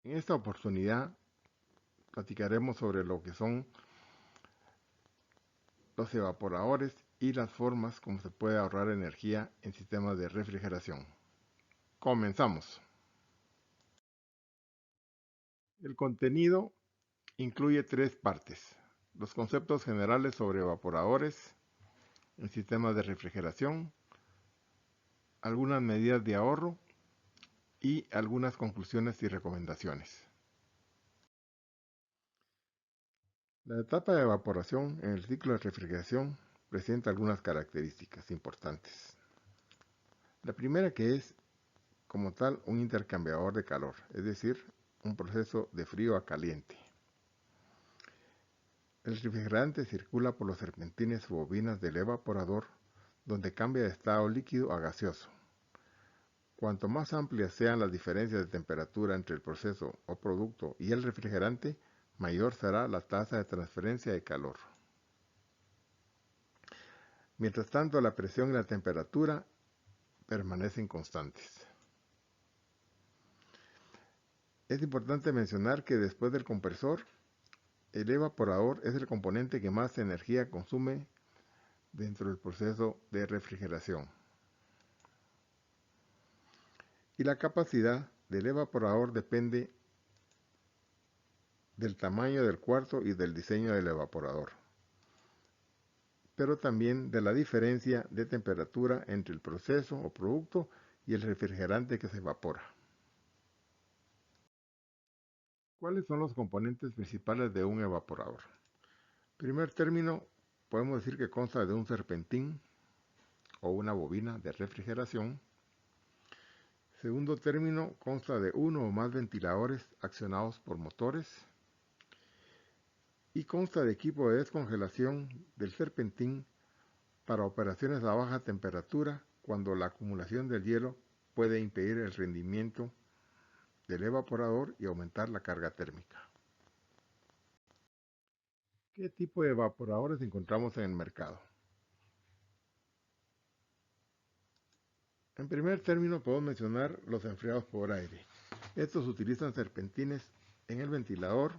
En esta oportunidad platicaremos sobre lo que son los evaporadores y las formas como se puede ahorrar energía en sistemas de refrigeración. Comenzamos. El contenido incluye tres partes: los conceptos generales sobre evaporadores en sistemas de refrigeración, algunas medidas de ahorro y algunas conclusiones y recomendaciones. La etapa de evaporación en el ciclo de refrigeración presenta algunas características importantes. La primera, que es como tal un intercambiador de calor, es decir, un proceso de frío a caliente. El refrigerante circula por los serpentines o bobinas del evaporador, donde cambia de estado líquido a gaseoso. Cuanto más amplias sean las diferencias de temperatura entre el proceso o producto y el refrigerante, mayor será la tasa de transferencia de calor. Mientras tanto, la presión y la temperatura permanecen constantes. Es importante mencionar que después del compresor, el evaporador es el componente que más energía consume dentro del proceso de refrigeración. Y la capacidad del evaporador depende del tamaño del cuarto y del diseño del evaporador, pero también de la diferencia de temperatura entre el proceso o producto y el refrigerante que se evapora. ¿Cuáles son los componentes principales de un evaporador? En primer término, podemos decir que consta de un serpentín o una bobina de refrigeración. Segundo término, consta de uno o más ventiladores accionados por motores. Y consta de equipo de descongelación del serpentín para operaciones a baja temperatura cuando la acumulación del hielo puede impedir el rendimiento del evaporador y aumentar la carga térmica. ¿Qué tipo de evaporadores encontramos en el mercado? En primer término podemos mencionar los enfriados por aire. Estos utilizan serpentines en el ventilador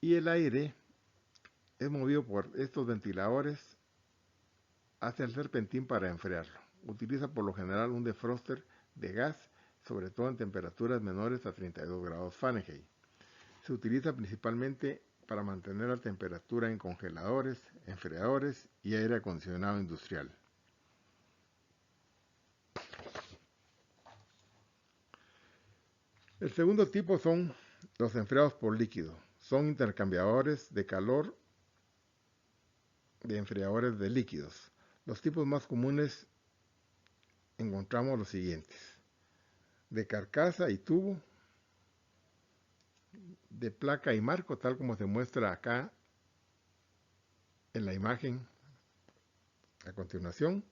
y el aire es movido por estos ventiladores hacia el serpentín para enfriarlo. Utiliza por lo general un defroster de gas, sobre todo en temperaturas menores a 32 grados Fahrenheit. Se utiliza principalmente para mantener la temperatura en congeladores, enfriadores y aire acondicionado industrial. El segundo tipo son los enfriados por líquido. Son intercambiadores de calor de enfriadores de líquidos. Los tipos más comunes encontramos los siguientes: de carcasa y tubo, de placa y marco, tal como se muestra acá en la imagen a continuación,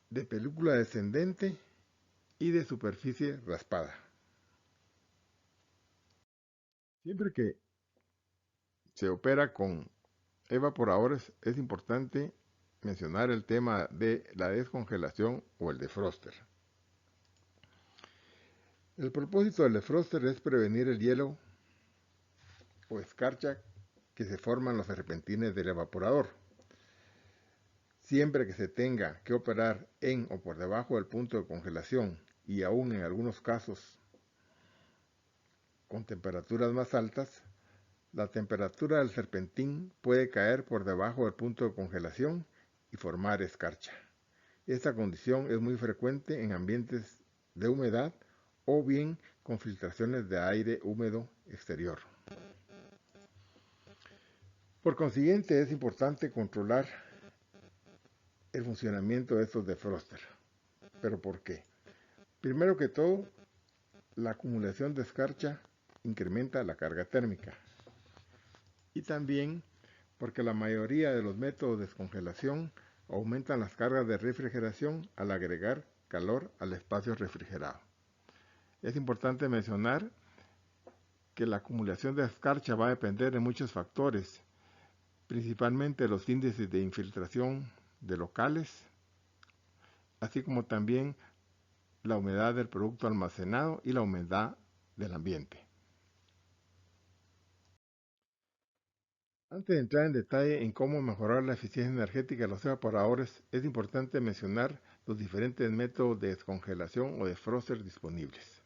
de película descendente y de superficie raspada. Siempre que se opera con evaporadores es importante mencionar el tema de la descongelación o el defroster. El propósito del defroster es prevenir el hielo o escarcha que se forman los serpentines del evaporador. Siempre que se tenga que operar en o por debajo del punto de congelación y aún en algunos casos con temperaturas más altas, la temperatura del serpentín puede caer por debajo del punto de congelación y formar escarcha. Esta condición es muy frecuente en ambientes de humedad o bien con filtraciones de aire húmedo exterior. Por consiguiente, es importante controlar el funcionamiento de estos defroster. ¿Pero por qué? Primero que todo, la acumulación de escarcha incrementa la carga térmica. Y también porque la mayoría de los métodos de descongelación aumentan las cargas de refrigeración al agregar calor al espacio refrigerado. Es importante mencionar que la acumulación de escarcha va a depender de muchos factores, principalmente los índices de infiltración de locales, así como también la humedad del producto almacenado y la humedad del ambiente. Antes de entrar en detalle en cómo mejorar la eficiencia energética de los evaporadores, es importante mencionar los diferentes métodos de descongelación o defroster disponibles.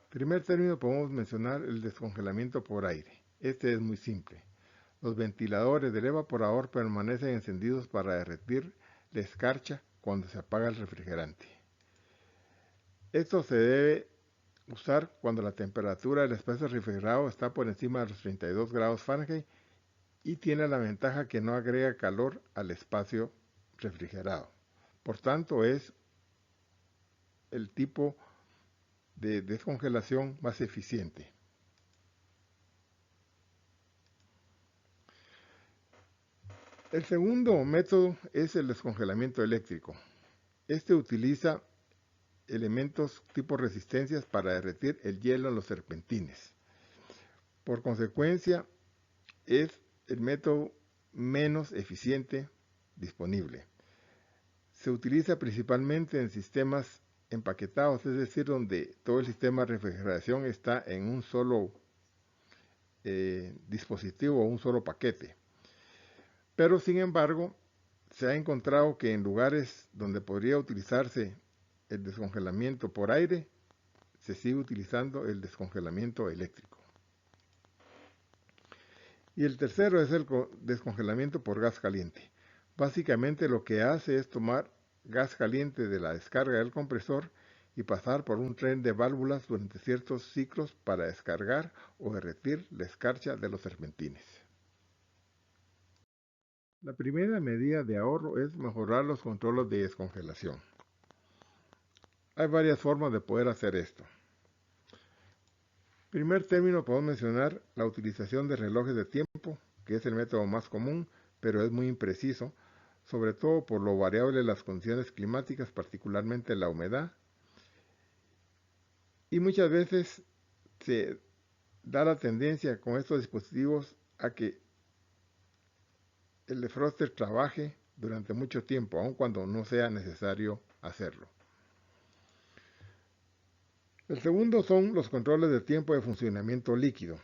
En primer término podemos mencionar el descongelamiento por aire. Este es muy simple. Los ventiladores del evaporador permanecen encendidos para derretir la escarcha cuando se apaga el refrigerante. Esto se debe usar cuando la temperatura del espacio refrigerado está por encima de los 32 grados Fahrenheit y tiene la ventaja que no agrega calor al espacio refrigerado. Por tanto, es el tipo de descongelación más eficiente. El segundo método es el descongelamiento eléctrico. Este utiliza elementos tipo resistencias para derretir el hielo en los serpentines. Por consecuencia, es el método menos eficiente disponible. Se utiliza principalmente en sistemas empaquetados, es decir, donde todo el sistema de refrigeración está en un solo dispositivo o un solo paquete. Pero sin embargo, se ha encontrado que en lugares donde podría utilizarse el descongelamiento por aire, se sigue utilizando el descongelamiento eléctrico. Y el tercero es el descongelamiento por gas caliente. Básicamente lo que hace es tomar gas caliente de la descarga del compresor y pasar por un tren de válvulas durante ciertos ciclos para descargar o derretir la escarcha de los serpentines. La primera medida de ahorro es mejorar los controles de descongelación. Hay varias formas de poder hacer esto. En primer término podemos mencionar la utilización de relojes de tiempo, que es el método más común, pero es muy impreciso, sobre todo por lo variable de las condiciones climáticas, particularmente la humedad. Y muchas veces se da la tendencia con estos dispositivos a que el defroster trabaje durante mucho tiempo, aun cuando no sea necesario hacerlo. El segundo son los controles de tiempo de funcionamiento líquido.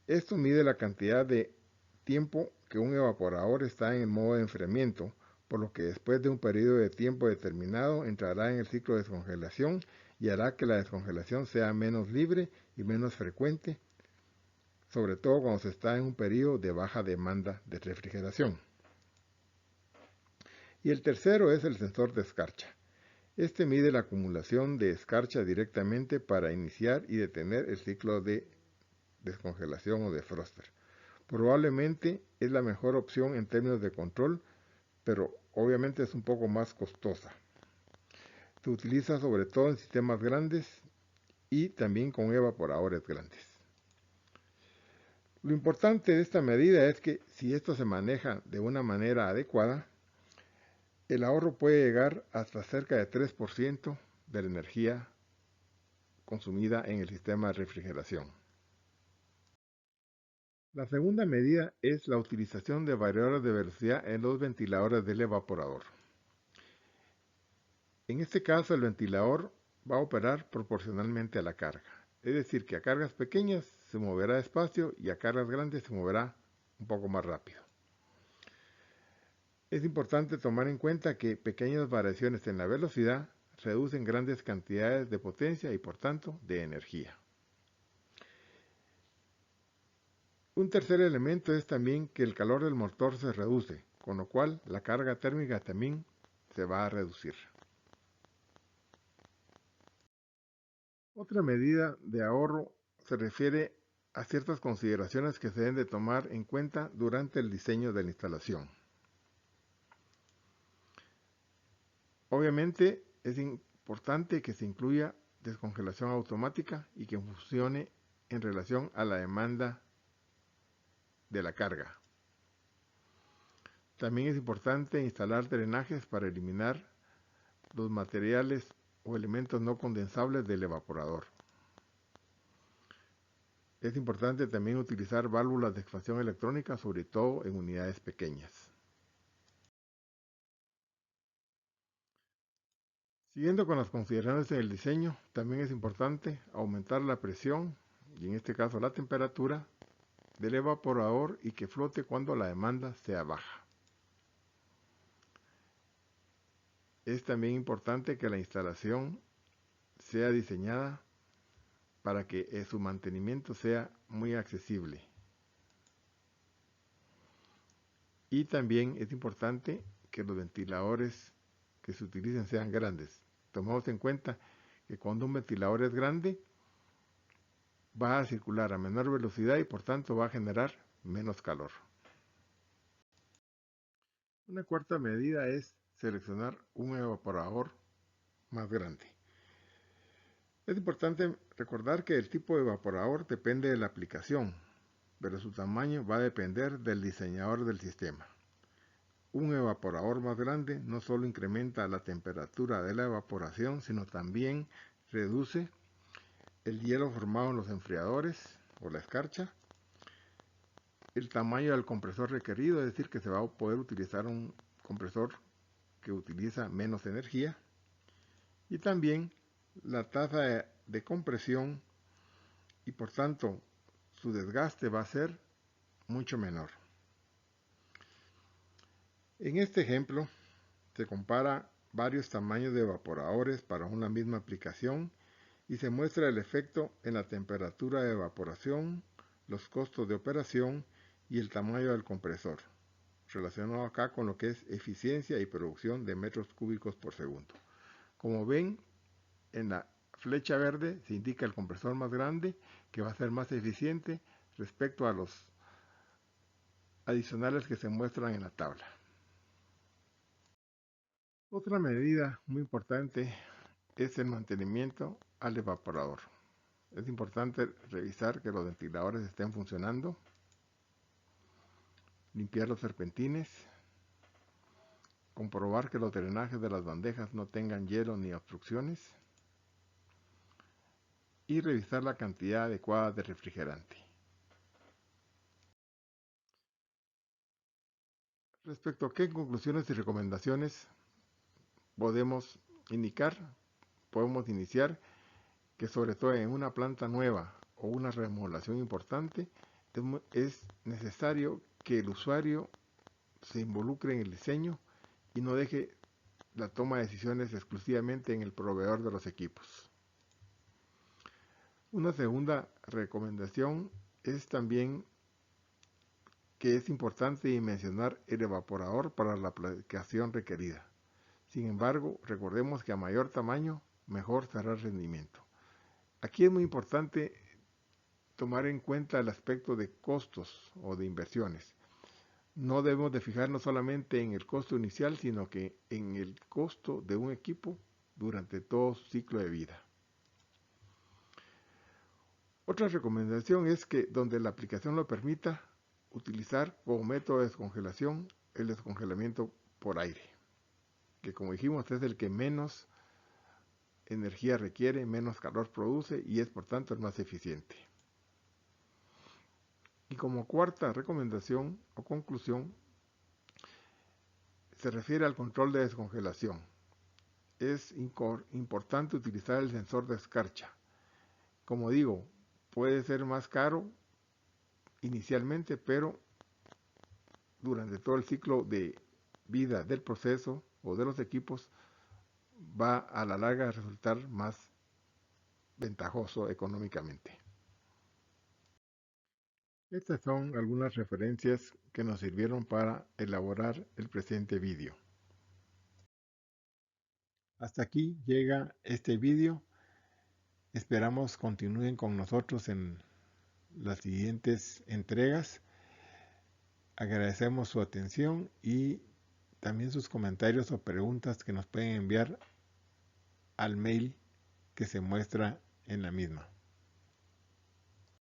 Esto mide la cantidad de tiempo que un evaporador está en modo de enfriamiento, por lo que después de un periodo de tiempo determinado entrará en el ciclo de descongelación y hará que la descongelación sea menos libre y menos frecuente, sobre todo cuando se está en un periodo de baja demanda de refrigeración. Y el tercero es el sensor de escarcha. Este mide la acumulación de escarcha directamente para iniciar y detener el ciclo de descongelación o defroster. Probablemente es la mejor opción en términos de control, pero obviamente es un poco más costosa. Se utiliza sobre todo en sistemas grandes y también con evaporadores grandes. Lo importante de esta medida es que si esto se maneja de una manera adecuada, el ahorro puede llegar hasta cerca de 3% de la energía consumida en el sistema de refrigeración. La segunda medida es la utilización de variadores de velocidad en los ventiladores del evaporador. En este caso, el ventilador va a operar proporcionalmente a la carga. Es decir, que a cargas pequeñas se moverá despacio y a cargas grandes se moverá un poco más rápido. Es importante tomar en cuenta que pequeñas variaciones en la velocidad reducen grandes cantidades de potencia y por tanto de energía. Un tercer elemento es también que el calor del motor se reduce, con lo cual la carga térmica también se va a reducir. Otra medida de ahorro se refiere a ciertas consideraciones que se deben de tomar en cuenta durante el diseño de la instalación. Obviamente es importante que se incluya descongelación automática y que funcione en relación a la demanda de la carga. También es importante instalar drenajes para eliminar los materiales o elementos no condensables del evaporador. Es importante también utilizar válvulas de expansión electrónica, sobre todo en unidades pequeñas. Siguiendo con las consideraciones en el diseño, también es importante aumentar la presión, y en este caso la temperatura, del evaporador y que flote cuando la demanda sea baja. Es también importante que la instalación sea diseñada para que su mantenimiento sea muy accesible. Y también es importante que los ventiladores que se utilicen sean grandes. Tomamos en cuenta que cuando un ventilador es grande, va a circular a menor velocidad y por tanto va a generar menos calor. Una cuarta medida es seleccionar un evaporador más grande. Es importante recordar que el tipo de evaporador depende de la aplicación, pero su tamaño va a depender del diseñador del sistema. Un evaporador más grande no solo incrementa la temperatura de la evaporación, sino también reduce el hielo formado en los enfriadores o la escarcha, el tamaño del compresor requerido, es decir, que se va a poder utilizar un compresor que utiliza menos energía, y también la tasa de compresión y por tanto su desgaste va a ser mucho menor. En este ejemplo se compara varios tamaños de evaporadores para una misma aplicación y se muestra el efecto en la temperatura de evaporación, los costos de operación y el tamaño del compresor, relacionado acá con lo que es eficiencia y producción de metros cúbicos por segundo. Como ven, en la flecha verde se indica el compresor más grande, que va a ser más eficiente respecto a los adicionales que se muestran en la tabla. Otra medida muy importante es el mantenimiento al evaporador. Es importante revisar que los ventiladores estén funcionando, limpiar los serpentines, comprobar que los drenajes de las bandejas no tengan hielo ni obstrucciones y revisar la cantidad adecuada de refrigerante. Respecto a qué conclusiones y recomendaciones podemos indicar, podemos iniciar que sobre todo en una planta nueva o una remodelación importante es necesario que el usuario se involucre en el diseño y no deje la toma de decisiones exclusivamente en el proveedor de los equipos. Una segunda recomendación es también que es importante dimensionar el evaporador para la aplicación requerida. Sin embargo, recordemos que a mayor tamaño, mejor será el rendimiento. Aquí es muy importante tomar en cuenta el aspecto de costos o de inversiones. No debemos de fijarnos solamente en el costo inicial, sino que en el costo de un equipo durante todo su ciclo de vida. Otra recomendación es que donde la aplicación lo permita, utilizar como método de descongelación el descongelamiento por aire, que como dijimos es el que menos energía requiere, menos calor produce y es por tanto el más eficiente. Y como cuarta recomendación o conclusión, se refiere al control de descongelación. Es importante utilizar el sensor de escarcha. Como digo, puede ser más caro inicialmente, pero durante todo el ciclo de vida del proceso o de los equipos va a la larga a resultar más ventajoso económicamente. Estas son algunas referencias que nos sirvieron para elaborar el presente vídeo. Hasta aquí llega este vídeo. Esperamos continúen con nosotros en las siguientes entregas. Agradecemos su atención y también sus comentarios o preguntas que nos pueden enviar al mail que se muestra en la misma.